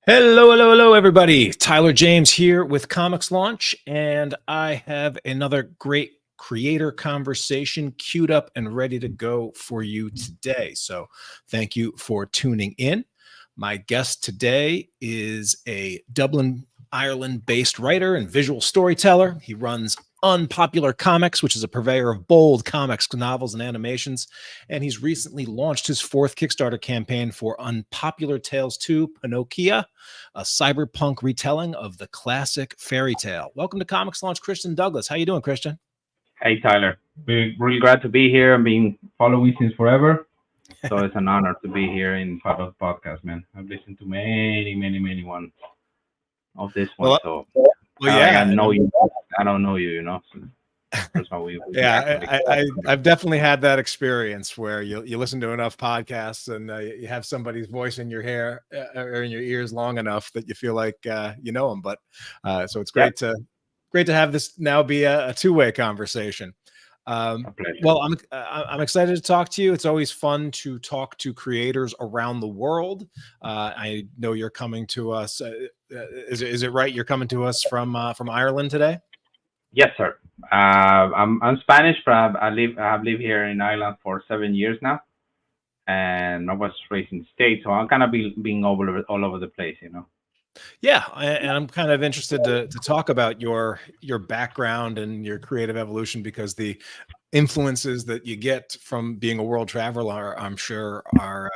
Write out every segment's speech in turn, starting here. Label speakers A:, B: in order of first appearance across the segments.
A: Hello, everybody. Tyler James here with ComixLaunch, and I have another great creator conversation queued up and ready to go for you today. So thank you for tuning in. My guest today is a Dublin, Ireland-based writer and visual storyteller. He runs Unpopular Comics, which is a purveyor of bold comics, novels, and animations. And he's recently launched his fourth Kickstarter campaign for Unpopular Tales 2, Pinocchio, a cyberpunk retelling of the classic fairy tale. Welcome to ComixLaunch, Christian Douglas. How you doing, Christian?
B: Hey, Tyler. We're really glad to be here. I've been following since forever. So it's an honor to be here in part of the podcast, man. I've listened to many ones of this one.
A: Well, yeah.
B: I know you. I don't know you, So that's how we
A: yeah, I've definitely had that experience where you listen to enough podcasts and you have somebody's voice in your hair or in your ears long enough that you feel like you know them. But so it's great to have this now be a two-way conversation. Well, I'm excited to talk to you. It's always fun to talk to creators around the world. I know you're coming to us. Is it right? You're coming to us from Ireland today?
B: Yes, sir. I'm Spanish, but I have lived here in Ireland for 7 years now, and I was raised in the States, so I'm kind of being all over the place,
A: Yeah, and I'm kind of interested to talk about your background and your creative evolution, because the influences that you get from being a world traveler, I'm sure, are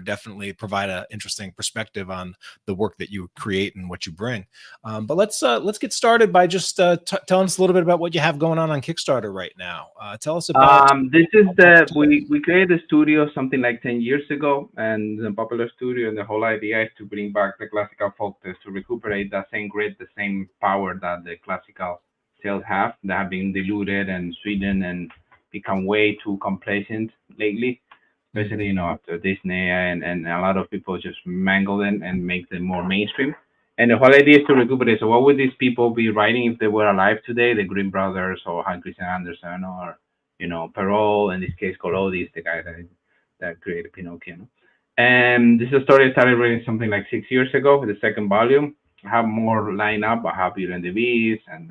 A: definitely provide an interesting perspective on the work that you create and what you bring. But let's get started by just telling us a little bit about what you have going on Kickstarter right now. Tell us about.
B: This is we created a studio something like 10 years ago, and the Popular Studio, and the whole idea is to bring back the classical folk tales, to recuperate that same grit, the same power that the classical tales have, that have been diluted and sweetened and become way too complacent lately, especially after Disney and a lot of people just mangle them and make them more mainstream. And the whole idea is to recuperate. So what would these people be writing if they were alive today? The Grimm brothers, or Hans Christian Andersen, or Perrault, in this case Collodi is the guy that created Pinocchio. And this is a story I started reading something like 6 years ago, the second volume. I have more lined up. I have Beauty and the Beast and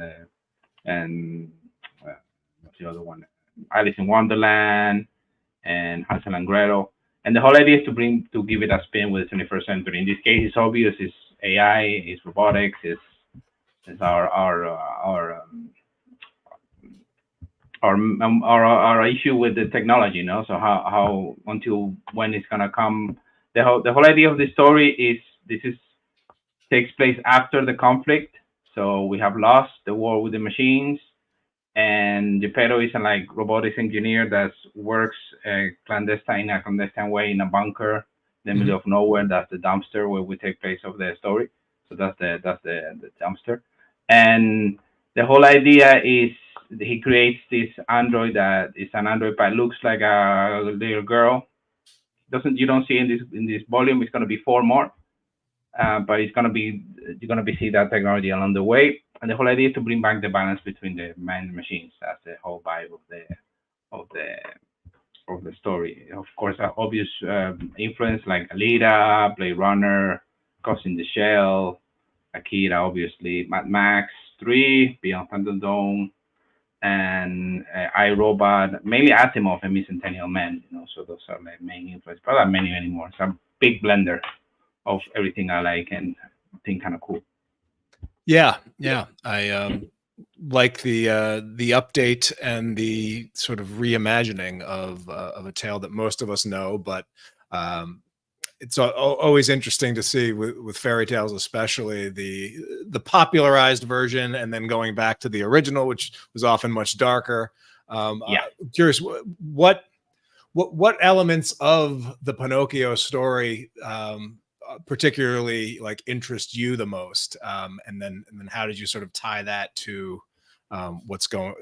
B: what's the other one? Alice in Wonderland and Hansel and Gretel. And the whole idea is to give it a spin with the 21st century. In this case, it's obvious. It's AI, it's robotics, it's our issue with the technology, So how until when it's gonna come? The whole idea of the story is takes place after the conflict. So we have lost the war with the machines, and Geppetto is a robotics engineer that works in a clandestine way in a bunker in the middle of nowhere. That's the dumpster where we take place of the story. So that's the dumpster. And the whole idea is he creates this android that is an android but looks like a little girl. You don't see in this volume. It's gonna be 4 more, but you're gonna be see that technology along the way. And the whole idea is to bring back the balance between the man and machines. That's the whole vibe of the story. Of course, obvious influence like Alita, Blade Runner, Ghost in the Shell, Akira, obviously, Mad Max 3, Beyond Thunderdome, and iRobot, mainly Asimov and Bicentennial Man. So those are my main influences. But many more. It's a big blender of everything I like and think kind of cool.
A: Yeah. I like the update and the sort of reimagining of a tale that most of us know, but it's always interesting to see with fairy tales, especially the popularized version, and then going back to the original, which was often much darker. Curious, what elements of the Pinocchio story particularly interest you the most, and then how did you sort of tie that to what's going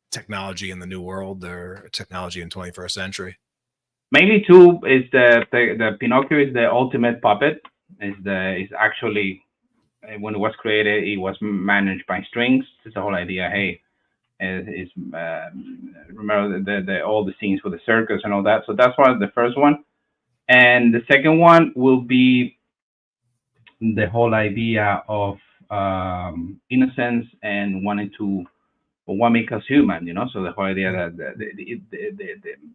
A: technology in the new world, or technology in 21st century?
B: Mainly two is the Pinocchio is the ultimate puppet. Is actually when it was created, it was managed by strings. It's the whole idea. Hey, remember all the scenes with the circus and all that. So that's one, the first one. And the second one will be the whole idea of innocence and wanting to what makes us human, you know. So the whole idea that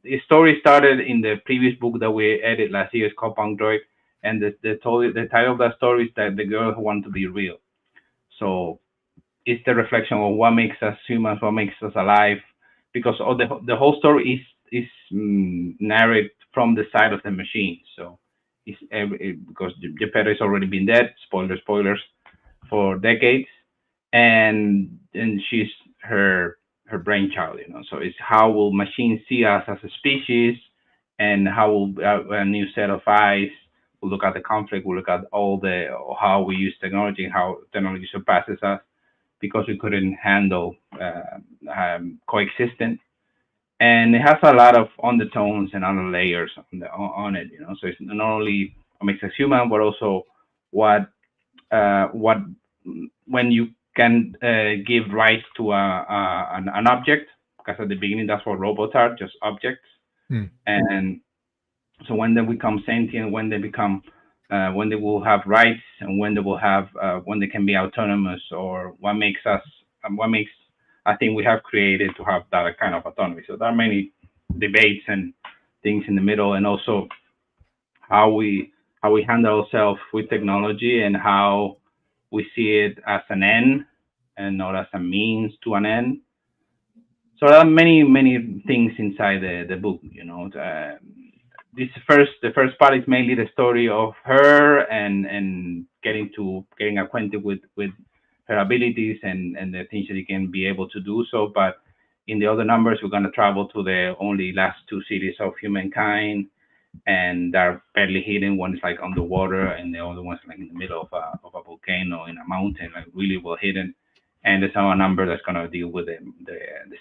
B: the story started in the previous book that we edited last year, it's called Punk Droid, and the title of that story is that the girl who wanted to be real. So it's the reflection of what makes us humans, what makes us alive, because all the whole story is narrated from the side of the machine. So because Geppetto has already been dead, spoilers, for decades, and she's her brainchild, you know. So it's how will machines see us as a species, and how will a new set of eyes will look at the conflict, will look at all the how we use technology, how technology surpasses us because we couldn't handle coexistence. And it has a lot of undertones and other layers on it, you know. So it's not only what makes us human, but also what when you can give rights to an object, because at the beginning that's what robots are, just objects. And so when they become sentient, when they become when they will have rights, and when they will have when they can be autonomous, or what makes us what makes I think we have created to have that kind of autonomy. So there are many debates and things in the middle, and also how we handle ourselves with technology, and how we see it as an end and not as a means to an end. So there are many things inside the book, you know. The first part is mainly the story of her, and getting acquainted with her abilities, and the things that he can be able to do. So, but in the other numbers, we're going to travel to the only last two cities of humankind, and they're barely hidden. One is like underwater, and the other one's like in the middle of a volcano in a mountain, like really well hidden. And there's a number that's going to deal with the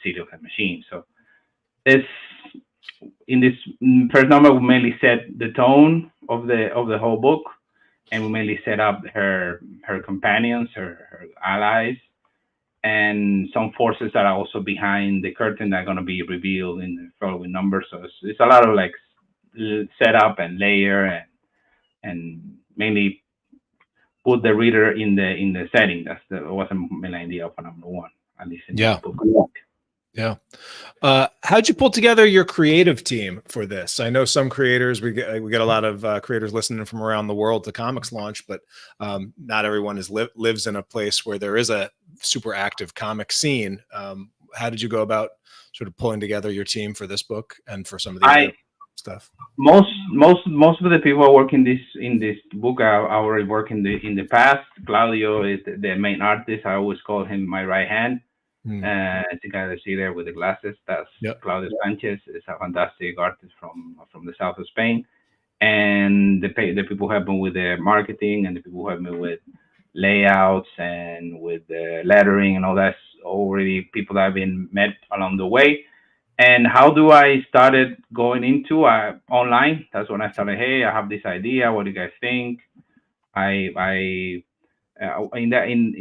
B: city of the machine. So it's in this first number, we mainly set the tone of the whole book, and we mainly set up her companions, her allies, and some forces that are also behind the curtain that are going to be revealed in the following numbers. So it's a lot of like setup and layer, and mainly put the reader in the setting. Was the main idea of number one, at least in
A: Yeah.
B: the book.
A: Yeah. How'd you pull together your creative team for this? I know some creators, we get a lot of creators listening from around the world to ComixLaunch, but not everyone lives in a place where there is a super active comic scene. How did you go about sort of pulling together your team for this book and for some of the other stuff?
B: Most of the people working in this book are already working in the past. Claudio is the main artist. I always call him my right hand. The guy that see there with the glasses, that's Claudio Sanchez. Is a fantastic artist from the south of Spain. And the people who help me with the marketing, and the people who help me with layouts and with the lettering and all that's already people that have been met along the way. And how do I started going into online? That's when I started. Hey, I have this idea. What do you guys think? In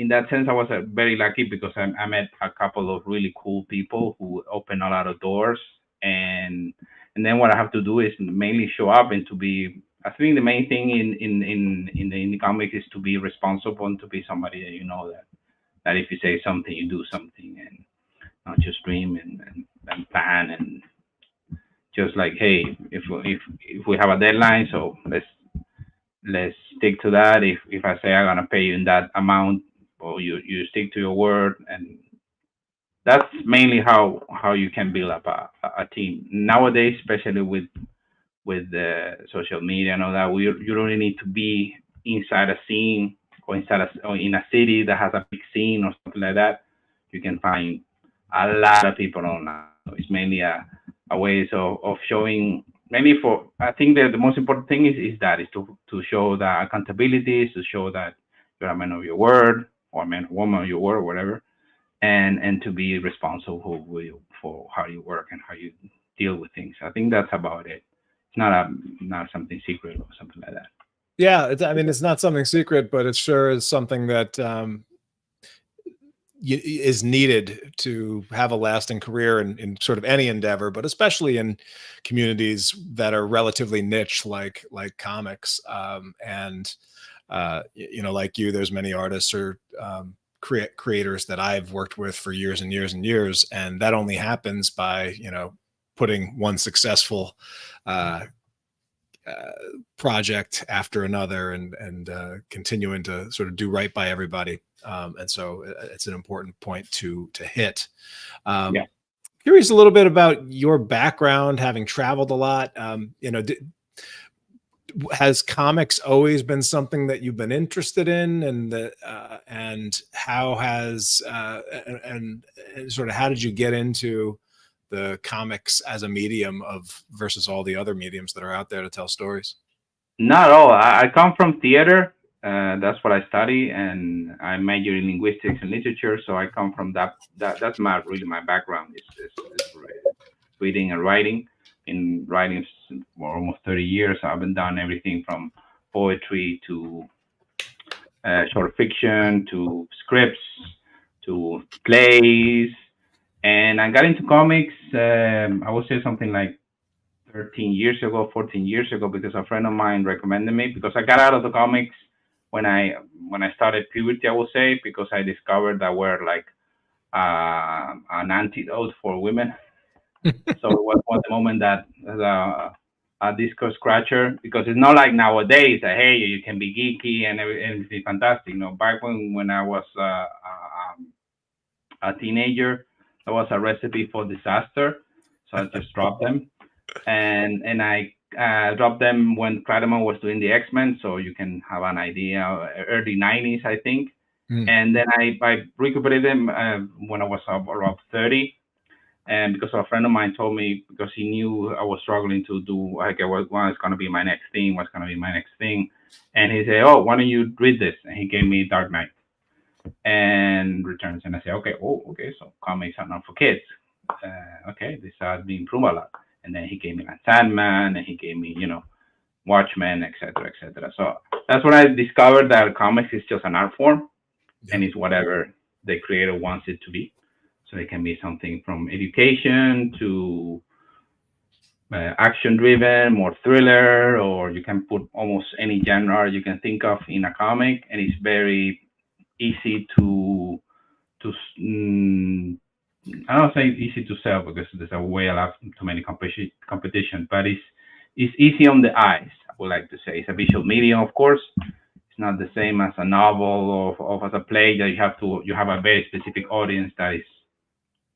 B: that sense, I was very lucky, because I met a couple of really cool people who opened a lot of doors, and then what I have to do is mainly show up and to be. I think the main thing in the indie comic is to be responsible, and to be somebody that you know that if you say something, you do something, and not just dream and plan, and just like, hey, if we have a deadline, so let's stick to that. If I say I'm gonna pay you in that amount, or you stick to your word. And that's mainly how you can build up a team nowadays, especially with the social media and all that. You don't really need to be inside a scene, or in a city that has a big scene or something like that. You can find a lot of people online. So it's mainly a ways of showing. Mainly I think that the most important thing is to show that accountability, is to show that you're a man of your word, or a man or woman of your word, whatever, and to be responsible for how you work and how you deal with things. I think that's about it. It's not something secret or something like that.
A: Yeah, I mean, it's not something secret, but it sure is something that is needed to have a lasting career in sort of any endeavor, but especially in communities that are relatively niche, like comics. And like you, there's many artists or creators that I've worked with for years and years and years, and that only happens by putting one successful project after another and continuing to sort of do right by everybody. And so it's an important point to hit.
B: Yeah.
A: Curious a little bit about your background, having traveled a lot. Has comics always been something that you've been interested in, and how has and sort of how did you get into the comics as a medium versus all the other mediums that are out there to tell stories?
B: Not at all. I come from theater. That's what I study, and I major in linguistics and literature. So I come from that's really my background is reading and writing. In writing for almost 30 years, I've been done everything from poetry to short fiction to scripts to plays, and I got into comics. I would say something like 13 years ago, 14 years ago, because a friend of mine recommended me, because I got out of the comics when I started puberty, I would say, because I discovered that we're like an antidote for women. So it was the moment that a disco scratcher, because it's not like nowadays that, hey, you can be geeky and everything fantastic. Back when I was a teenager, that was a recipe for disaster. So I just dropped them, and I dropped them when Claremont was doing the X-Men, so you can have an idea. Early 90s, I think. And then I recuperated them when I was around 30. And because a friend of mine told me, because he knew I was struggling to do, like, what's going to be my next thing, and he said, oh, why don't you read this? And he gave me Dark Knight and Returns, and I said, okay, so comics are not for kids. Okay, this has been improved a lot. And then he gave me like Sandman, and he gave me, Watchmen, etc., etc. So that's when I discovered that comics is just an art form, and it's whatever the creator wants it to be. So it can be something from education to action-driven, more thriller, or you can put almost any genre you can think of in a comic, and it's very easy to I don't say easy to sell, because there's a way a lot too many competition, but it's easy on the eyes. I would like to say it's a visual medium, of course. It's not the same as a novel or as a play that you have a very specific audience that is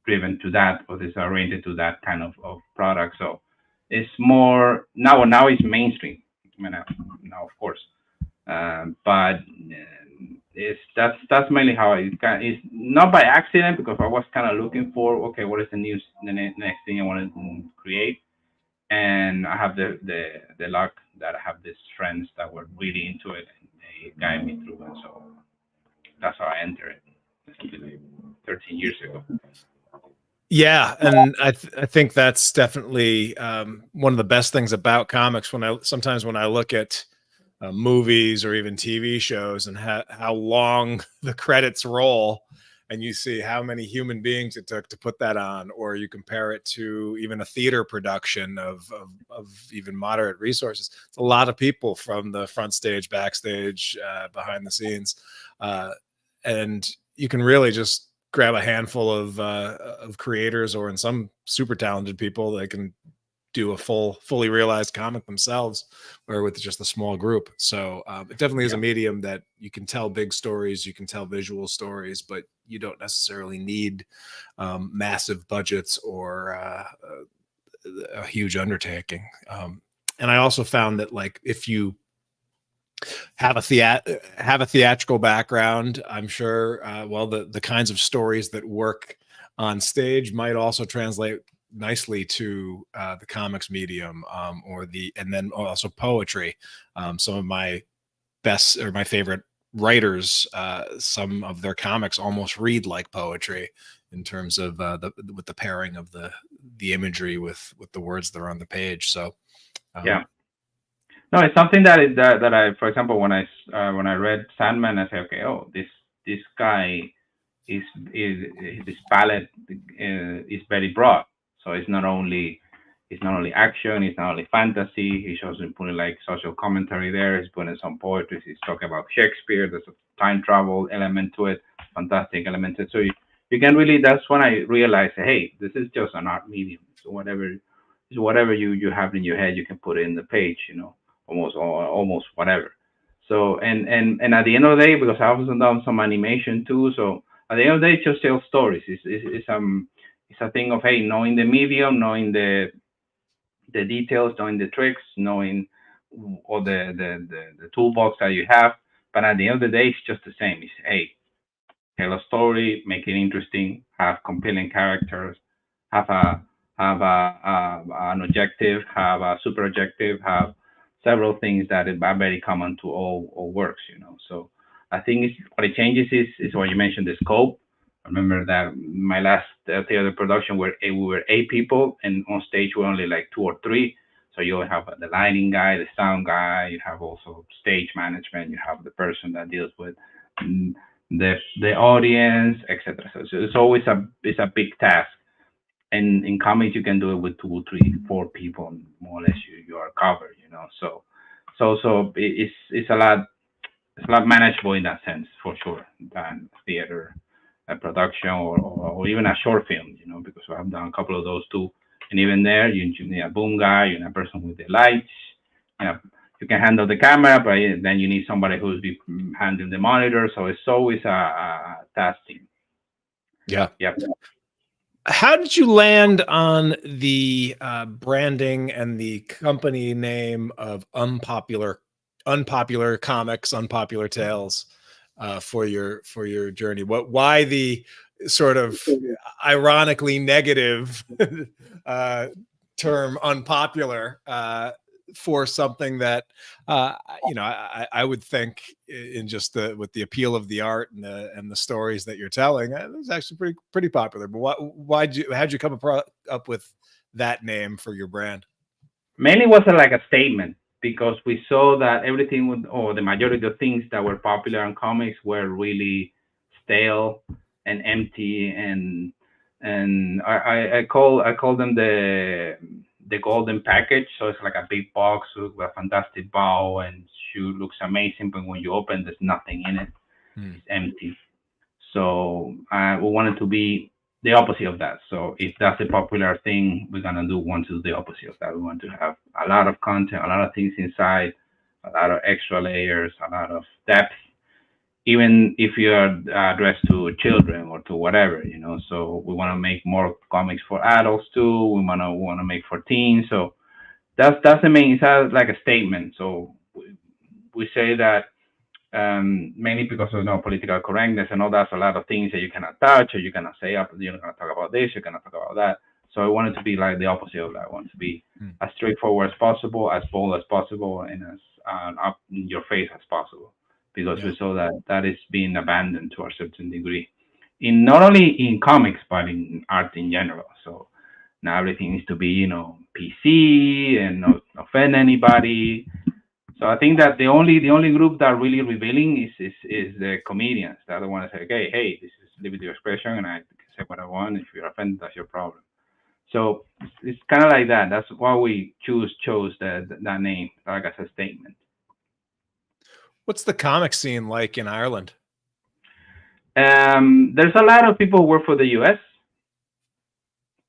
B: driven to that, or is oriented to that kind of product. So it's more now it's mainstream. I mean, now of course, but that's mainly how it's not by accident, because I was kind of looking for, okay, what is the next thing I want to create, and I have the luck that I have these friends that were really into it, and they guide me through it. So that's how I entered it 13 years ago.
A: Yeah, and I think that's definitely one of the best things about comics. Sometimes when I look at movies or even TV shows and how long the credits roll, and you see how many human beings it took to put that on, or you compare it to even a theater production of even moderate resources, it's a lot of people from the front stage, backstage, behind the scenes, and you can really just grab a handful of creators, or in some super talented people that can do a fully realized comic themselves, or with just a small group. So it definitely is a medium that you can tell big stories, you can tell visual stories, but you don't necessarily need massive budgets or a huge undertaking. And I also found that, like, if you have a theatrical background, I'm sure the kinds of stories that work on stage might also translate nicely to the comics medium, and then also poetry. Some of my best or my favorite writers, some of their comics almost read like poetry in terms of with the pairing of the imagery with the words that are on the page. So
B: no, it's something that I, for example, when I read Sandman, I say, okay, oh, this guy his palette is very broad. So it's not only It's not only action, it's not only fantasy. He's also putting like social commentary there. He's putting some poetry. He's talking about Shakespeare. There's a time travel element to it, fantastic element to it. So you can really. That's when I realized, hey, this is just an art medium. So whatever you have in your head, you can put it in the page. Almost whatever. So and at the end of the day, because I've also done some animation too. So at the end of the day, it just tells stories. It's a thing of, hey, knowing the medium, knowing the details, knowing the tricks, knowing all the toolbox that you have. But at the end of the day, it's just the same. It's, hey, tell a story, make it interesting, have compelling characters, have an objective, have a super objective, have several things that are very common to all works. So I think what it changes is what you mentioned, the scope. I remember that my last theater production where we were 8 people, and on stage we're only like 2 or 3. So you have the lighting guy, the sound guy, you have also stage management, you have the person that deals with mm, the audience, etc. So it's always a big task. And in comics you can do it with 2, 3, 4 people, more or less you are covered. So it's a lot manageable in that sense for sure than theater production or even a short film, because I've done a couple of those too. And even there, you need a boom guy, you need a person with the lights. You know, you can handle the camera, but then you need somebody who's be handling the monitor. So it's always a task team.
A: Yeah.
B: Yep.
A: How did you land on the branding and the company name of Unpopular Comics, Unpopular Tales for your journey? Why the sort of ironically negative term unpopular for something that I would think in just with the appeal of the art and the stories that you're telling, it's actually pretty popular. But how'd you come up with that name for your brand?
B: Mainly was like a statement because we saw that everything or the majority of things that were popular in comics were really stale and empty, and I call them the golden package. So it's like a big box with a fantastic bow and shoe, looks amazing, but when you open, there's nothing in it. It's empty. So we wanted to be the opposite of that. So if that's a popular thing, we're gonna want to do the opposite of that. We want to have a lot of content, a lot of things inside, a lot of extra layers, a lot of depth, even if you're addressed to children or to whatever. So we want to make more comics for adults too. We want to make for teens. So that's the main. It's like a statement. So we say that mainly because of political correctness and all that. A lot of things that you cannot touch or you cannot say up. You're not gonna talk about this. You're gonna talk about that. So I wanted to be like the opposite of that. I want to be as straightforward as possible, as bold as possible, and as up in your face as possible. Because we saw that is being abandoned to a certain degree, in not only in comics but in art in general. So now everything needs to be PC and not offend anybody. So I think that the only group that really revealing is the comedians. The other one is like, hey, this is liberty of expression, and I can say what I want. If you're offended, that's your problem. So it's kind of like that. That's why we chose that name, like as a statement.
A: What's the comic scene like in Ireland?
B: There's a lot of people who work for the U.S.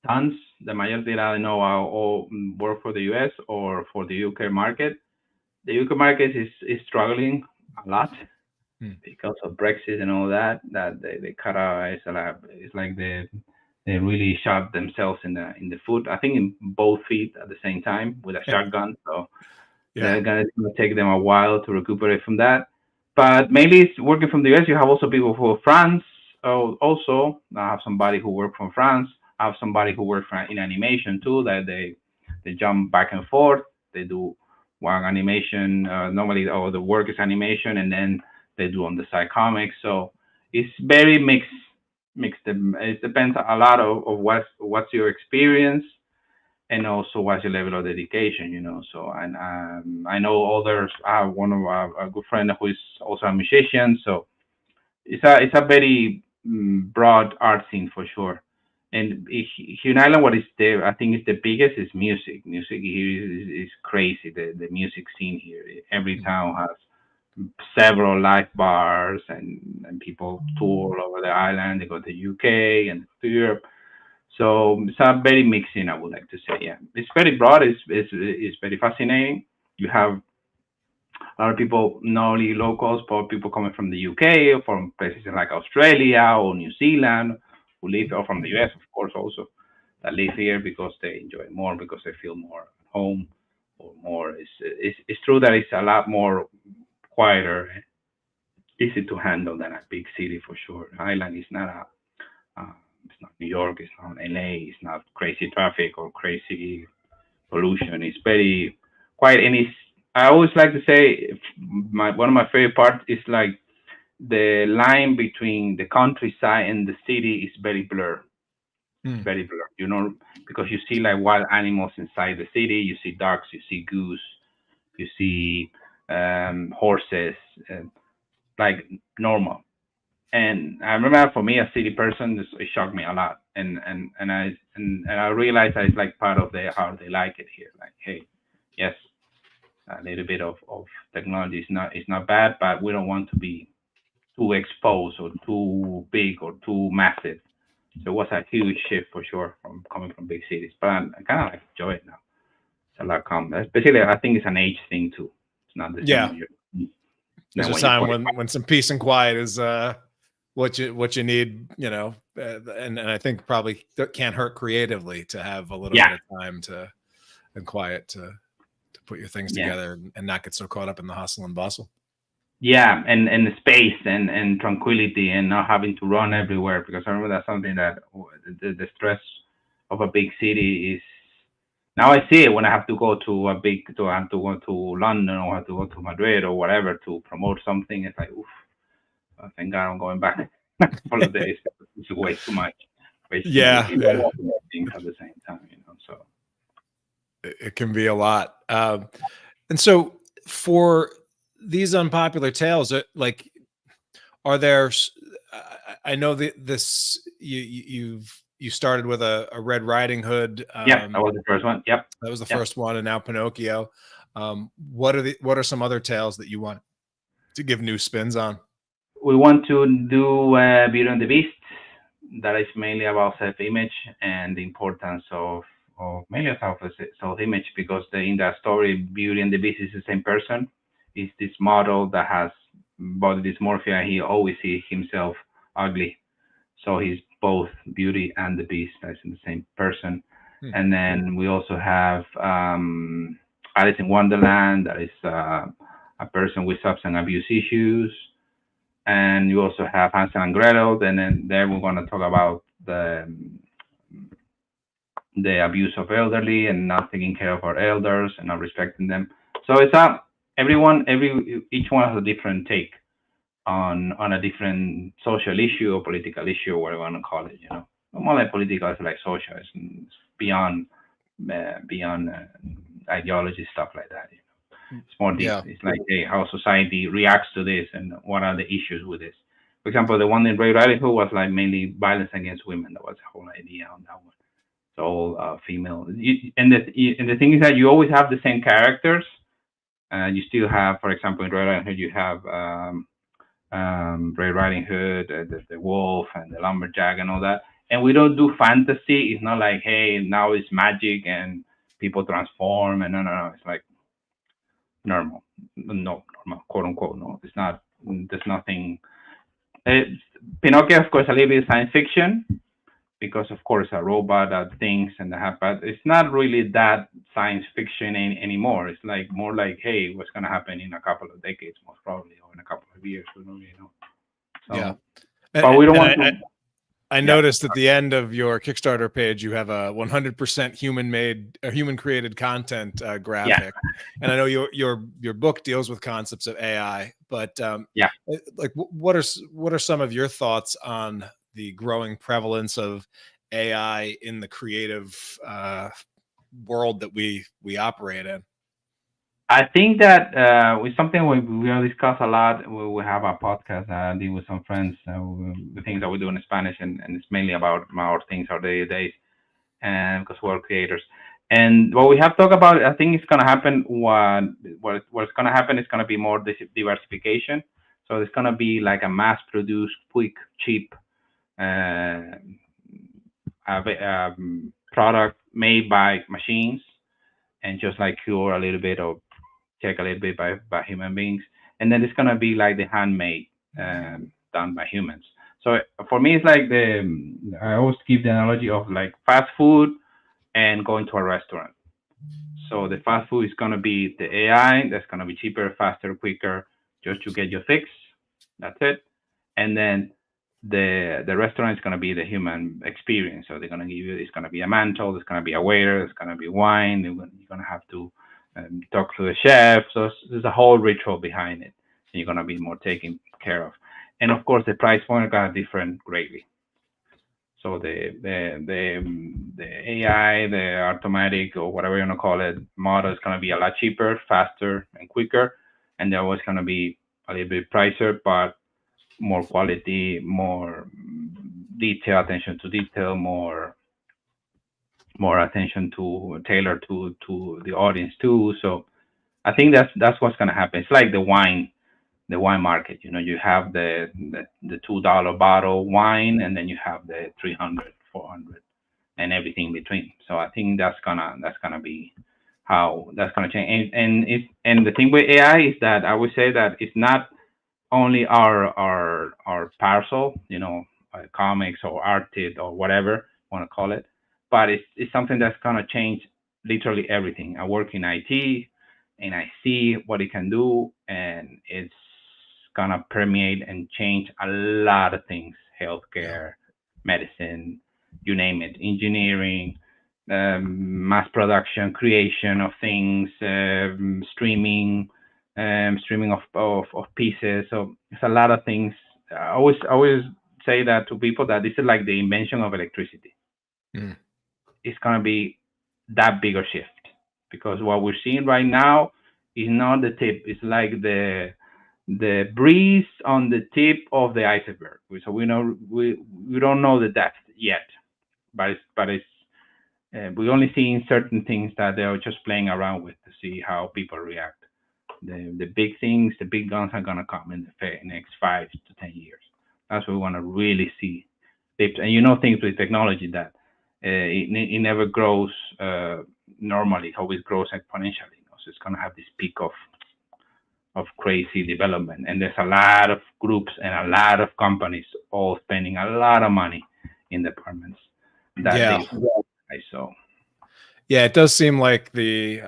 B: Tons. The majority that I know all work for the U.S. or for the U.K. market. The UK market is struggling a lot because of Brexit and all that. That they cut out. It's like they really shot themselves in the foot. I think in both feet at the same time with a shotgun. So it's gonna take them a while to recuperate from that. But mainly it's working from the US. You have also people from France. Also, I have somebody who worked from France. I have somebody who worked in animation too. That they jump back and forth. They do one animation. Normally, the work is animation, and then they do on the side comics. So it's very mixed. It depends a lot of what's your experience, and also what's your level of dedication. So and I know others. I have one of a good friend who is also a musician. So it's a very broad art scene for sure. And here in Ireland, what is there? I think is the biggest is music. Music here is crazy. The music scene here. Every town has several live bars, and people tour all over the island. They go to the UK and to Europe. So it's a very mixing, I would like to say. Yeah, it's very broad. It's very fascinating. You have a lot of people, not only locals, but people coming from the UK or from places like Australia or New Zealand who live, or from the US, of course, also that live here because they enjoy it more, because they feel more at home or more. It's true that it's a lot more quieter, easy to handle than a big city for sure. Ireland is not it's not New York, it's not LA, it's not crazy traffic or crazy pollution. It's very quiet, and it's. I always like to say one of my favorite parts is like the line between the countryside and the city is very blurred. It's
A: Hmm.
B: very blurred, because you see like wild animals inside the city. You see ducks, you see goose, you see horses, like normal. And I remember for me, a city person, it shocked me a lot. And I realized that it's like part of how they like it here. Like, hey, yes, a little bit of technology is not bad, but we don't want to be too exposed or too big or too massive. So it was a huge shift for sure from coming from big cities. But I kind of like enjoy it now. It's a lot calm. Especially, I think it's an age thing too. It's not the same
A: Yeah,
B: when you're
A: there's
B: than
A: a
B: when you're
A: time
B: 40.
A: when some peace and quiet is what you need, and I think probably can't hurt creatively to have a little
B: Yeah,
A: bit of time and quiet to put your things
B: yeah.
A: together and not get so caught up in the hustle and bustle.
B: Yeah, and the space and tranquility and not having to run everywhere, because I remember that's something that the stress of a big city is. Now I see it when I have to go to I have to go to London or I have to go to Madrid or whatever to promote something. It's like, oof, thank God I'm going back for the days. It's way too much.
A: Yeah,
B: Basically,
A: yeah,
B: things at the same time. So
A: it can be a lot. And so for these unpopular tales, like, are there? I know that you started with a Red Riding Hood.
B: yeah, that was the first one. Yep,
A: That was the
B: yep.
A: first one, and now Pinocchio. What are some other tales that you want to give new spins on?
B: We want to do Beauty and the Beast. That is mainly about self-image and the importance of mainly self-image, because in that story, Beauty and the Beast is the same person. It's this model that has body dysmorphia, and he always sees himself ugly. So he's both Beauty and the Beast. That's in the same person.
A: Hmm.
B: And then we also have Alice in Wonderland. That is a person with substance abuse issues. And you also have Hansel and Gretel. And then there we're going to talk about the abuse of elderly and not taking care of our elders and not respecting them. So it's each one has a different take on a different social issue or political issue, or whatever you want to call it. More like political, it's like social. It's beyond ideology, stuff like that. It's more deep.
A: Yeah.
B: It's like, hey, how society reacts to this and what are the issues with this. For example, the one in Ray Riding Hood was like mainly violence against women. That was the whole idea on that one. It's all female. And the thing is that you always have the same characters. You still have, for example, in Ray Riding Hood, you have Red Riding Hood, the wolf, and the lumberjack, and all that. And we don't do fantasy. It's not like, hey, now it's magic and people transform. And no. It's like normal, no, normal, quote unquote. No, it's not. There's nothing. It's, Pinocchio, of course, a little bit science fiction, because, of course, a robot that thinks and that, but it's not really that science fiction anymore. It's like more like, hey, what's gonna happen in a couple of decades, most probably, or in a couple of years. We don't really know.
A: Yeah.
B: So, but we don't
A: And
B: want to.
A: I
B: Yeah,
A: noticed at the end of your Kickstarter page, you have a 100% human-made or human-created content
B: yeah,
A: graphic, and I know your book deals with concepts of AI, but
B: yeah.
A: like, what are some of your thoughts on the growing prevalence of AI in the creative world that we operate in?
B: I think that with something we will discuss a lot. We have a podcast I did with some friends. The things that we do in Spanish, and it's mainly about our things, our daily days, and because we're creators. And what we have talked about, I think it's gonna happen. What's gonna happen is gonna be more diversification. So it's gonna be like a mass-produced, quick, cheap uh, product made by machines, and just like cure a little bit or check a little bit by human beings. And then it's gonna be like the handmade done by humans. So for me, it's like I always give the analogy of like fast food and going to a restaurant. So the fast food is gonna be the AI that's gonna be cheaper, faster, quicker, just to get your fix. That's it. And then the restaurant is gonna be the human experience. So they're gonna give you, it's gonna be a mantle, there's gonna be a waiter, there's gonna be wine. You're gonna have to talk to the chef. So there's a whole ritual behind it. And you're gonna be more taken care of. And of course, the price point got different greatly. So the AI, the automatic or whatever you want to call it, model is going to be a lot cheaper, faster, and quicker, and they're always going to be a little bit pricier, but more quality, more detail, attention to detail, more attention to tailor to the audience too. So I think that's what's going to happen. It's like the wine market. You know, you have the $2 bottle wine, and then you have the 300, 400, and everything in between. So I think that's gonna be how that's gonna change. And the thing with AI is that I would say that it's not only our parcel, you know, comics or artist or whatever you want to call it, but it's something that's gonna change literally everything. I work in IT, and I see what it can do, and it's gonna permeate and change a lot of things:
A: Yeah.
B: healthcare, medicine, you name it, engineering, mass production, creation of things, streaming of pieces. So it's a lot of things. I always say that to people that this is like the invention of electricity.
A: Mm.
B: It's gonna be that bigger shift, because what we're seeing right now is not the tip. It's like the breeze on the tip of the iceberg. So we don't know the depth yet, but it's we only seeing certain things that they're just playing around with to see how people react. The big things, the big guns are gonna come in the next 5 to 10 years. That's what we want to really see. And you know things with technology that it never grows normally. It always grows exponentially. You know? So it's gonna have this peak of crazy development. And there's a lot of groups and a lot of companies all spending a lot of money in departments that
A: Yeah.
B: they so
A: Yeah, it does seem like the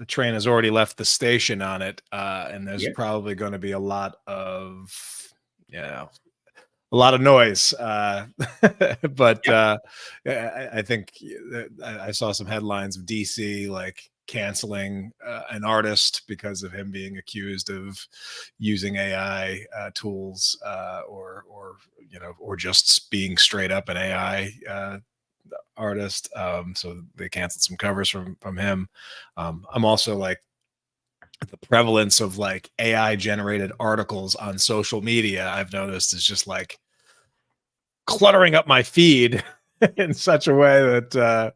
A: train has already left the station on it, and there's
B: yeah.
A: probably going to be a lot of, you know, a lot of noise. But
B: Yeah.
A: I think I saw some headlines of DC like canceling an artist because of him being accused of using AI tools, or you know, or just being straight up an AI artist. So they canceled some covers from him. I'm also like, the prevalence of like AI generated articles on social media, I've noticed, is just like cluttering up my feed in such a way that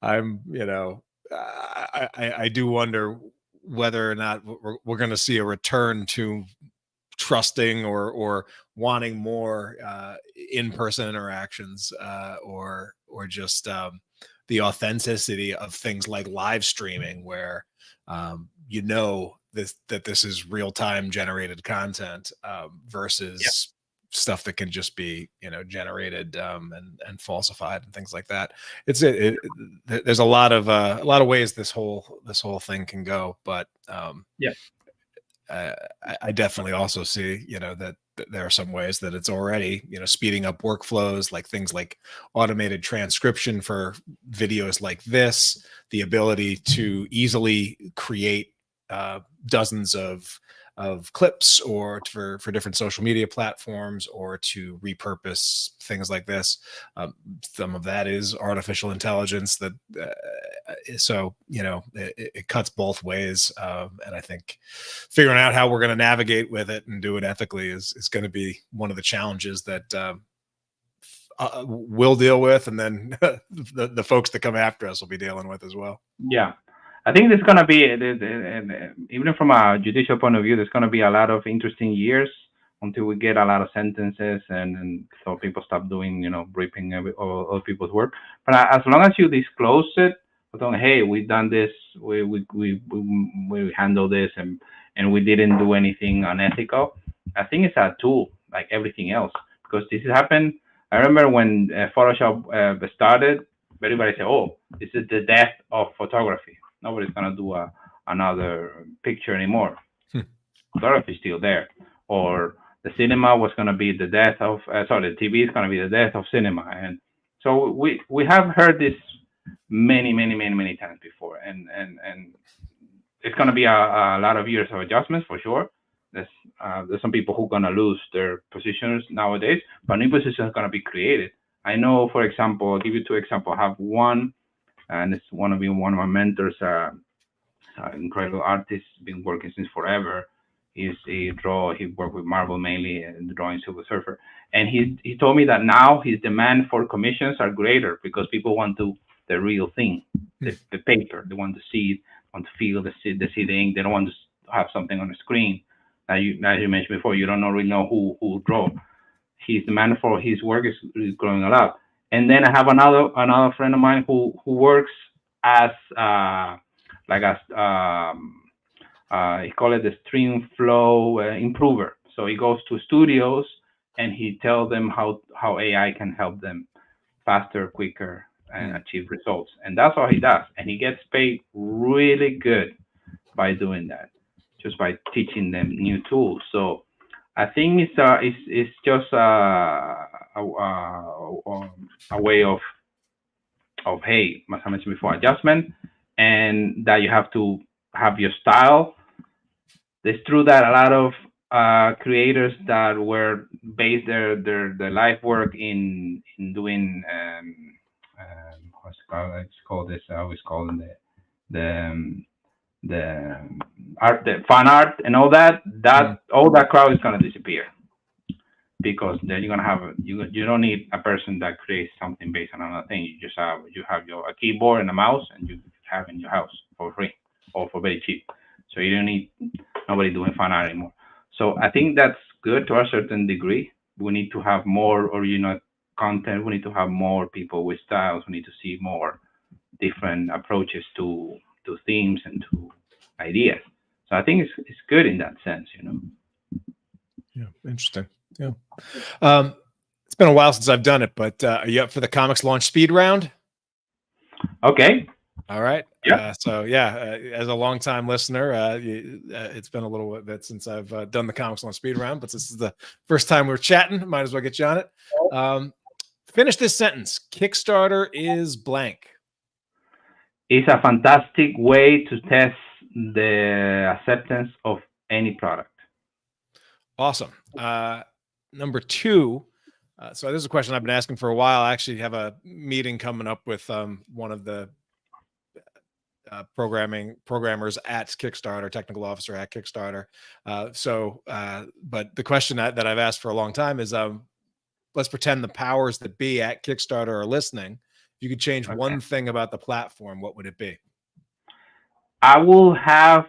A: I'm, you know, I do wonder whether or not we're going to see a return to trusting or wanting more in-person interactions, or just the authenticity of things like live streaming, where you know that this is real-time generated content,
B: Yeah.
A: versus stuff that can just be, you know, generated and falsified and things like that. There's a lot of ways this whole thing can go, but
B: Yeah.
A: I definitely also see, you know, that there are some ways that it's already, you know, speeding up workflows, like things like automated transcription for videos like this, the ability to easily create dozens of of clips, or for different social media platforms, or to repurpose things like this. Some of that is artificial intelligence. That so it cuts both ways, and I think figuring out how we're going to navigate with it and do it ethically is going to be one of the challenges that we'll deal with, and then the folks that come after us will be dealing with as well.
B: Yeah, I think there's gonna be, even from a judicial point of view, there's gonna be a lot of interesting years until we get a lot of sentences, and so people stop doing, ripping all other people's work. But as long as you disclose it, hey, we've done this, we handle this, and we didn't do anything unethical. I think it's a tool like everything else, because this has happened. I remember when Photoshop started, everybody said, "Oh, this is the death of photography. Nobody's gonna do another picture anymore. Photography is still there." Or the cinema was gonna be the death of the TV is gonna be the death of cinema. And so we have heard this many times before, and it's gonna be a lot of years of adjustments for sure. There's some people who are gonna lose their positions nowadays, but new positions are gonna be created. I know, for example, I'll give you two examples. I have one, and it's one of my mentors, incredible artist, been working since forever. He worked with Marvel mainly and drawing Silver Surfer. And he told me that now his demand for commissions are greater because people want the real thing, the paper. They want to see it, want to feel the ink. They don't want to have something on the screen. As you mentioned before, you don't really know who draw. His demand for his work is growing a lot. And then I have another friend of mine who works as he call it the stream flow improver. So he goes to studios and he tells them how AI can help them faster, quicker, and achieve results. And that's all he does. And he gets paid really good by doing that, just by teaching them new tools. So I think it's just a way of hey, as I mentioned before, adjustment, and that you have to have your style. It's true that a lot of creators that were based their life work in doing what's it called? It's called this. I always call them the art, the fan art, and all that. All that crowd is gonna disappear, because then you're gonna have you don't need a person that creates something based on another thing. You just have a keyboard and a mouse, and you have in your house for free or for very cheap. So you don't need nobody doing fan art anymore. So I think that's good to a certain degree. We need to have more original content. We need to have more people with styles. We need to see more different approaches to themes and to ideas. So I think it's good in that sense,
A: Yeah, interesting. Yeah. It's been a while since I've done it, but are you up for the ComixLaunch speed round?
B: Okay.
A: All right.
B: Yeah.
A: As a longtime listener, it's been a little bit since I've done the ComixLaunch speed round, but this is the first time we're chatting. Might as well get you on it. Finish this sentence. Kickstarter is blank.
B: It's a fantastic way to test the acceptance of any product.
A: Awesome. Number two. So this is a question I've been asking for a while. I actually have a meeting coming up with one of the programmers at Kickstarter, technical officer at Kickstarter. But the question that I've asked for a long time is, let's pretend the powers that be at Kickstarter are listening. If you could change one thing about the platform, what would it be?
B: I will have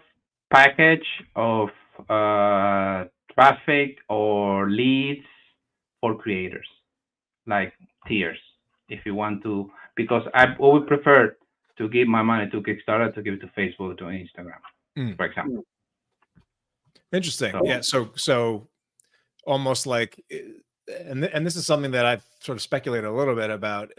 B: package of traffic or leads for creators, like tiers, if you want to, because I would prefer to give my money to Kickstarter to give it to Facebook, to Instagram, for example.
A: Interesting. Yeah. So almost like, and this is something that I've sort of speculated a little bit about,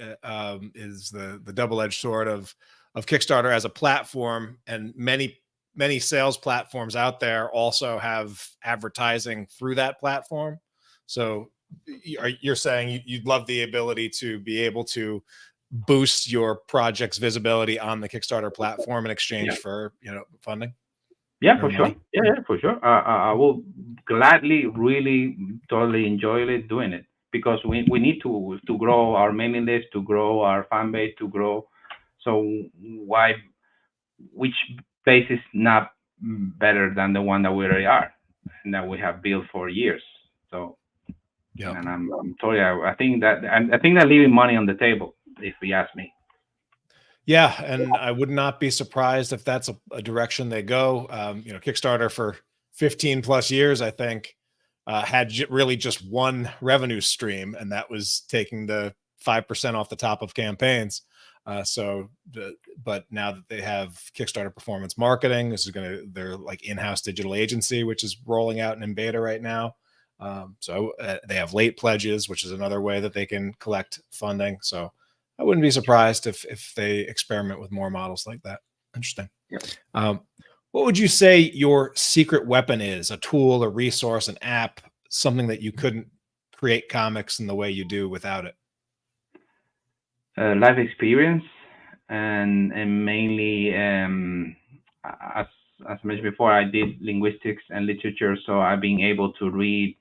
A: is the double-edged sword of Kickstarter as a platform, and many sales platforms out there also have advertising through that platform. So you're saying you'd love the ability to be able to boost your project's visibility on the Kickstarter platform in exchange for funding?
B: Yeah,
A: or
B: for sure.
A: money?
B: Yeah, for sure. I will gladly, really, totally enjoy it doing it because we need to grow our mailing list, to grow our fan base, to grow. So why, which place is not better than the one that we already are and that we have built for years? So,
A: Yeah.
B: and I'm totally, I think that leaving money on the table, if you ask me.
A: Yeah, and I would not be surprised if that's a direction they go. Kickstarter for 15 plus years, I think, had really just one revenue stream, and that was taking the 5% off the top of campaigns. But now that they have Kickstarter performance marketing, they're like in-house digital agency, which is rolling out in beta right now. They have late pledges, which is another way that they can collect funding. So I wouldn't be surprised if they experiment with more models like that. Interesting.
B: Yeah.
A: What would you say your secret weapon is? A tool, a resource, an app, something that you couldn't create comics in the way you do without it?
B: Life experience and mainly as I mentioned before, I did linguistics and literature, so I've been able to read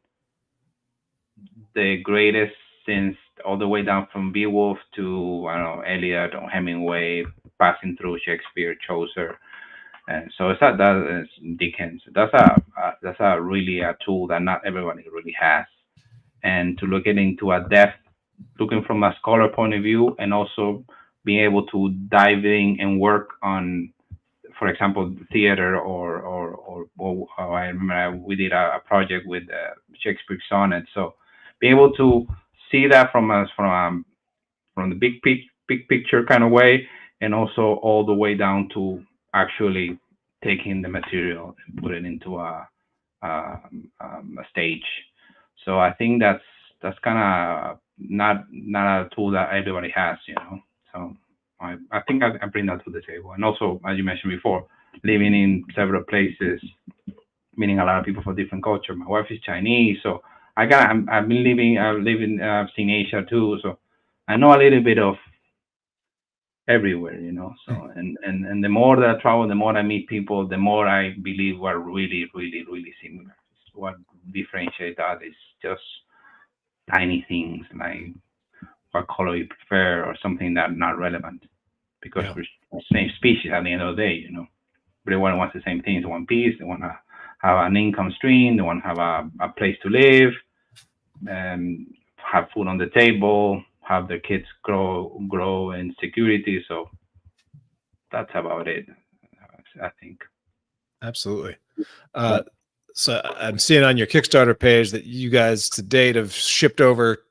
B: the greatest since all the way down from Beowulf to I don't know Eliot or Hemingway, passing through Shakespeare, Chaucer, and so it's that is Dickens. That's a really a tool that not everybody really has, and to look it into a depth, looking from a scholar point of view, and also being able to dive in and work on, for example, theater or I remember we did a project with Shakespeare sonnet. So be able to see that from the big picture kind of way, and also all the way down to actually taking the material and put it into a stage. So I think that's kind of not a tool that everybody has, you know. So I think I bring that to the table, and also as you mentioned before, living in several places, meeting a lot of people from different culture. My wife is Chinese, so I've been living I've seen Asia too, so I know a little bit of everywhere, you know. So and the more that I travel, the more I meet people, the more I believe we're really similar. What differentiates that is just tiny things like what color you prefer or something that not relevant because
A: Yeah.
B: we're the same species at the end of the day, you know. Everyone wants the same things, one piece. They want to have an income stream. They want to have a place to live, and have food on the table, have their kids grow in security. So that's about it, I think.
A: Absolutely. So I'm seeing on your Kickstarter page that you guys to date have shipped over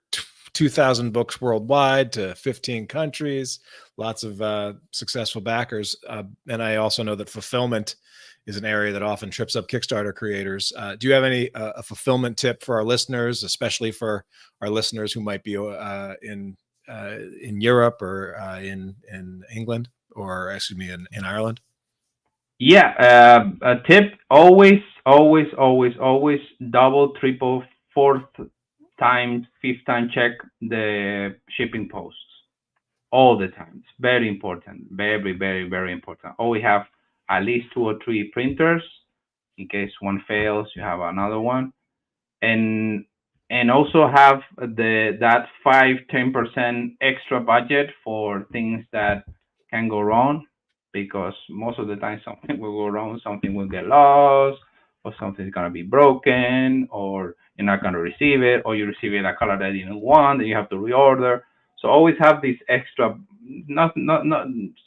A: 2,000 books worldwide to 15 countries, lots of successful backers. And I also know that fulfillment is an area that often trips up Kickstarter creators. Do you have any a fulfillment tip for our listeners, especially for our listeners who might be in Europe or in England, or excuse me, in Ireland?
B: Yeah, a tip: always double, triple, fourth time, fifth time check the shipping posts all the time. It's very important, very important. Always have at least 2 or 3 printers in case one fails. You have another one, and also have that 5-10% extra budget for things that can go wrong, because most of the time something will go wrong, something will get lost, or something's gonna be broken, or you're not gonna receive it, or you receive it a color that you didn't want and you have to reorder. So always have this extra, not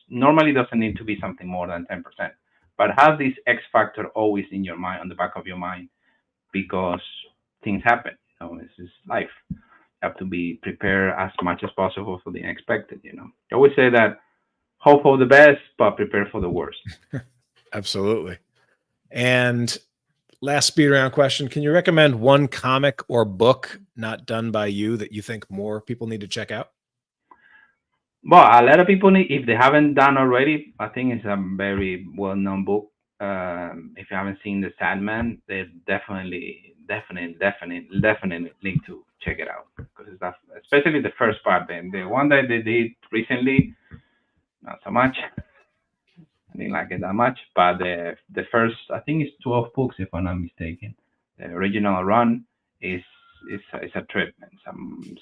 B: normally doesn't need to be something more than 10%, but have this X factor always in your mind, on the back of your mind, because things happen. You know, this is life. You have to be prepared as much as possible for the unexpected. You know, I always say that hope for the best, but prepare for the worst.
A: Absolutely. And last speed round question: can you recommend one comic or book not done by you that you think more people need to check out?
B: Well, a lot of people need, if they haven't done already, I think it's a very well-known book. If you haven't seen The Sandman, they definitely need to check it out, because it's especially the first part. Then the one that they did recently, not so much. I didn't like it that much. But the first, I think it's 12 books, if I'm not mistaken. The original run is it's a trip. It's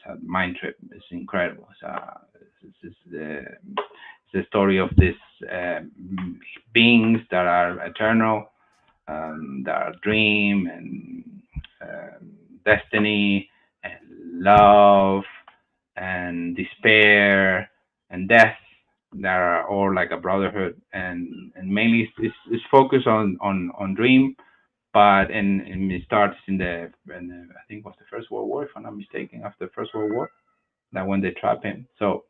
B: a mind trip. It's incredible. It's the story of these beings that are eternal, that are dream and destiny and love and despair and death that are all like a brotherhood, and mainly it's focused on dream, but and it starts in the I think it was the First World War, if I'm not mistaken, after the First World War, that when they trap him. So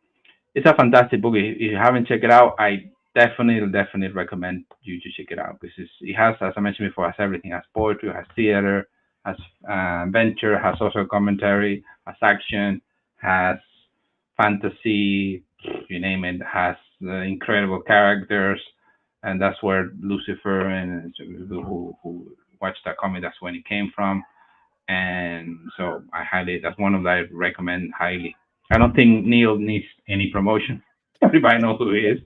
B: it's a fantastic book. If you haven't checked it out, I definitely recommend you to check it out, because it has, as I mentioned before, has everything. It has poetry, it has theater, has adventure, has social commentary, has action, has fantasy, you name it. Has incredible characters, and that's where Lucifer and who watched that comic, that's when it came from. And so that's one of that I recommend highly. I don't think Neil needs any promotion. Everybody knows who he is,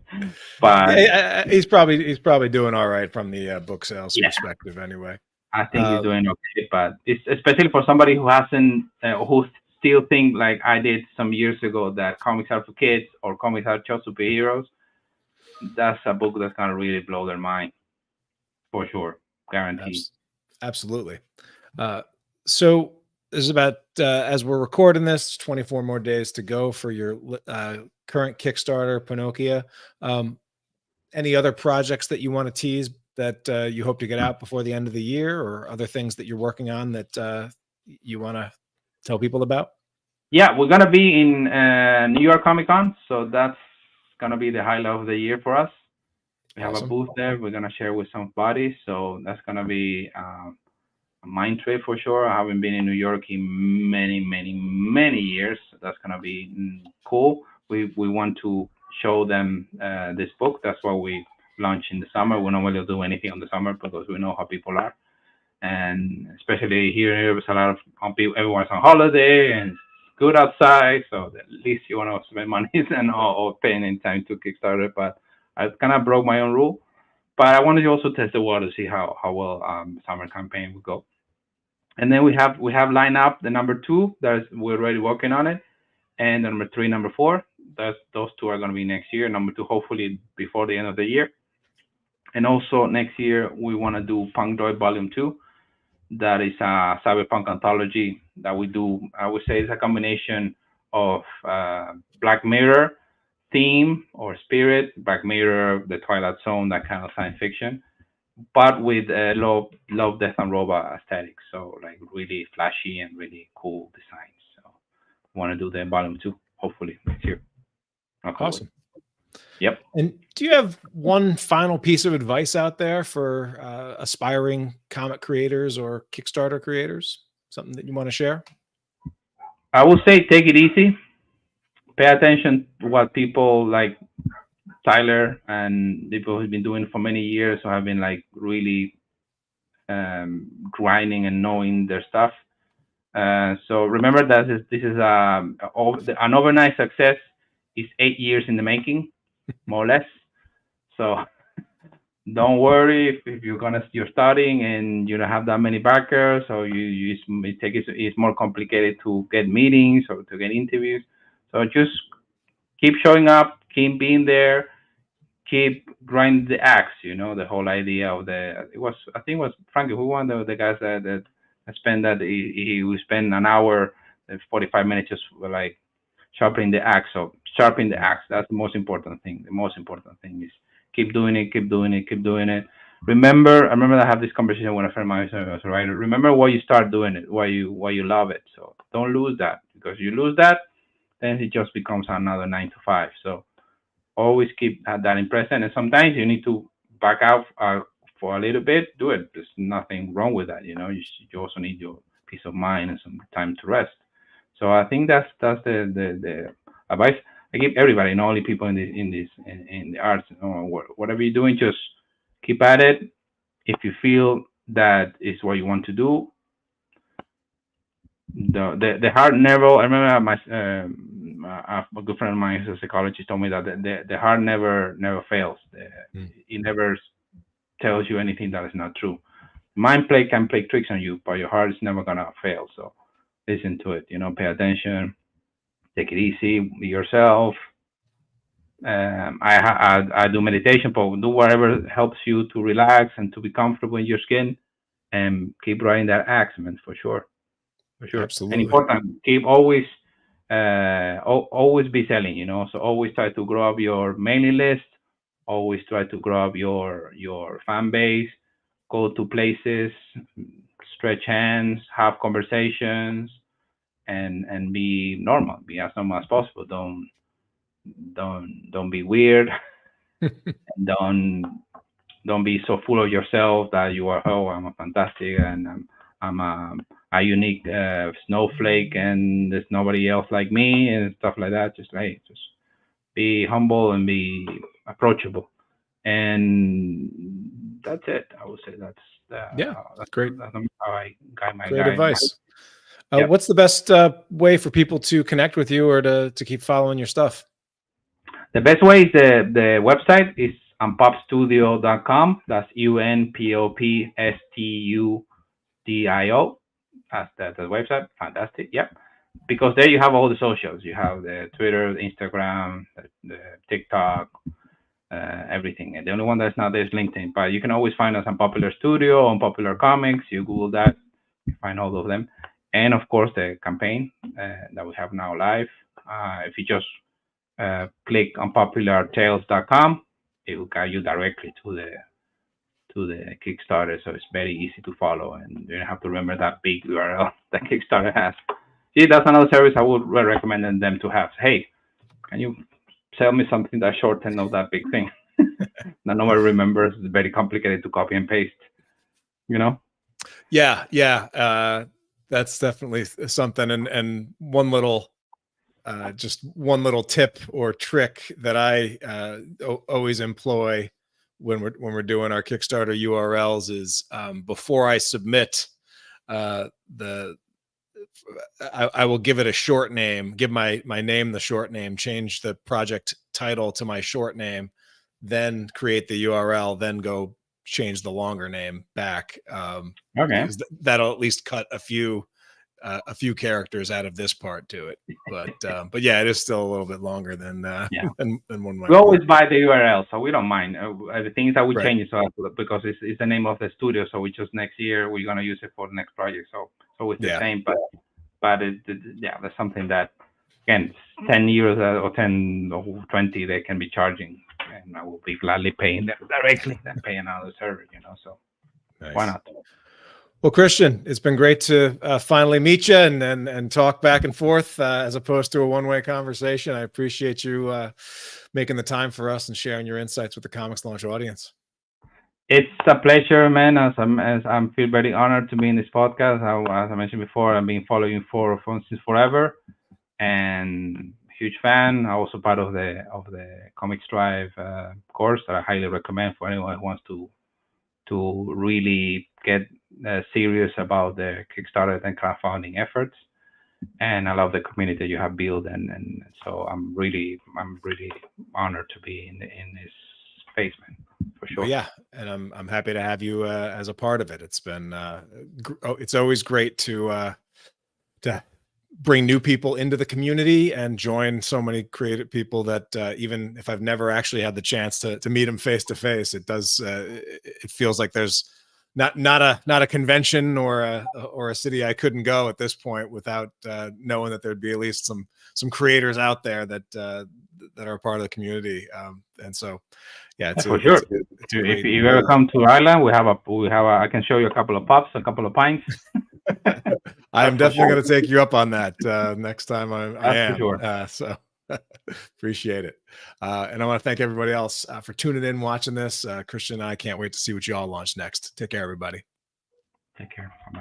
B: but
A: Yeah, he's probably doing all right from the book sales
B: yeah,
A: perspective, anyway.
B: I think he's doing okay. But it's especially for somebody who hasn't, who still think like I did some years ago that comics are for kids or comics are just superheroes. That's a book that's gonna really blow their mind for sure, guaranteed.
A: Absolutely. So there's about, as we're recording this, 24 more days to go for your current Kickstarter, Pinocchio. Any other projects that you want to tease that you hope to get out before the end of the year, or other things that you're working on that you want to tell people about?
B: Yeah, we're gonna be in New York Comic Con, so that's gonna be the highlight of the year for us. We have a
A: Awesome.
B: booth there. We're gonna share with some buddies, so that's gonna be a mind trip for sure. I haven't been in New York in many years. So that's gonna be cool. We want to show them this book. That's why we launch in the summer. We don't really do anything on the summer because we know how people are, and especially here there's a lot of everyone's on holiday and it's good outside. So the least you want to spend money and or paying in time to Kickstarter. But I kind of broke my own rule. But I wanted to also test the water to see how well summer campaign would go. And then we have lined up the number two. We're already working on it, and the number three, number four. Those two are going to be next year. Number two, hopefully before the end of the year. And also next year we want to do Punk Droid Volume Two. That is a cyberpunk anthology that we do. I would say it's a combination of Black Mirror theme or spirit, Black Mirror, The Twilight Zone, that kind of science fiction, but with love, death, and robot aesthetics. So like really flashy and really cool designs. So want to do the volume two, hopefully next year.
A: Awesome.
B: Yep.
A: And do you have one final piece of advice out there for aspiring comic creators or Kickstarter creators? Something that you want to share?
B: I would say take it easy. Pay attention to what people like Tyler and people who've been doing it for many years, who have been like really grinding and knowing their stuff. So remember that this is an overnight success is 8 years in the making, more or less. So don't worry if you're starting and you don't have that many backers, or it's more complicated to get meetings or to get interviews. So just keep showing up, keep being there, keep grinding the axe. The whole idea of I think it was Frankie who one of the guys that spent that he would spend an hour, 45 minutes just like sharpening the axe. So sharpening the axe, that's the most important thing. The most important thing is keep doing it, keep doing it, keep doing it. I remember that I have this conversation with a friend of mine as a writer. Remember why you start doing it, why you love it. So don't lose that, because you lose that, then it just becomes another 9 to 5. So always keep that in present. And sometimes you need to back out for a little bit. Do it. There's nothing wrong with that. You also need your peace of mind and some time to rest. So I think that's the advice I give everybody, not only people in the arts. Whatever you're doing, just keep at it. If you feel that is what you want to do, the hard never. I remember a good friend of mine who's a psychologist told me that the heart never fails. It never tells you anything that is not true. Mind can play tricks on you, but your heart is never gonna fail. So listen to it. Pay attention. Take it easy. Be yourself. I do meditation, but do whatever helps you to relax and to be comfortable in your skin, and keep riding that axe, man, for sure.
A: Absolutely.
B: And important, keep always always be selling. So always try to grow up your mailing list. Always try to grow up your fan base. Go to places, stretch hands, have conversations, and be normal. Be as normal as possible. Don't be weird. And don't be so full of yourself that you are, oh, I'm a fantastic, and I'm a unique snowflake, and there's nobody else like me, and stuff like that. Just be humble and be approachable, and that's it. I would say that's
A: great.
B: That's how I guide my
A: Great advice.
B: Yep.
A: What's the best way for people to connect with you or to keep following your stuff?
B: The best way is the website is unpopstudio.com. That's UNPOPSTUDIO. That's the website. Fantastic. Yep. Because there you have all the socials. You have the Twitter, the Instagram, the TikTok, everything. And the only one that's not there is LinkedIn. But you can always find us on Popular Studio, on Popular Comics. You Google that, you find all of them. And of course, the campaign that we have now live. If you just click on populartales.com, it will guide you directly to the Kickstarter, so it's very easy to follow, and you don't have to remember that big URL that Kickstarter has. See, that's another service I would recommend them to have. Hey, can you sell me something that's shortened of that big thing? Now nobody remembers. It's very complicated to copy and paste.
A: Yeah. That's definitely something. And one little tip or trick that I always employ when we're doing our Kickstarter URLs is before I submit I will give it a short name, give my name the short name, change the project title to my short name, then create the URL, then go change the longer name back.
B: Okay.
A: That'll at least cut a few characters out of this part to it, but yeah, it is still a little bit longer than one might.
B: We always buy the URL, so we don't mind. The things that we change it because it's the name of the studio, so we just next year we're gonna use it for the next project. So it's always the same, but that's something that again, 10 years or 10 or 20 they can be charging, and I will be gladly paying them directly than paying another server. So nice. Why not?
A: Well, Christian, it's been great to finally meet you and talk back and forth as opposed to a one-way conversation. I appreciate you making the time for us and sharing your insights with the ComixLaunch audience.
B: It's a pleasure, man. As I feel very honored to be in this podcast. As I mentioned before, I've been following you since forever, and huge fan. I'm also part of the Comics Drive course that I highly recommend for anyone who wants to really get serious about the Kickstarter and crowdfunding efforts. And I love the community you have built, and so I'm really honored to be in this space, man, for sure.
A: Yeah, and I'm happy to have you as a part of it. It's been it's always great to bring new people into the community and join so many creative people that even if I've never actually had the chance to meet them face to face, it feels like there's not a convention or a city I couldn't go at this point without knowing that there'd be at least some creators out there that are part of the community. And so, yeah,
B: for sure. If you ever come to Ireland, we have I can show you a couple of puffs, a couple of pints.
A: I'm definitely going to take you up on that next time I am.
B: For sure.
A: So appreciate it. And I want to thank everybody else for tuning in, watching this. Christian and I can't wait to see what you all launch next. Take care, everybody.
B: Take care. Bye-bye.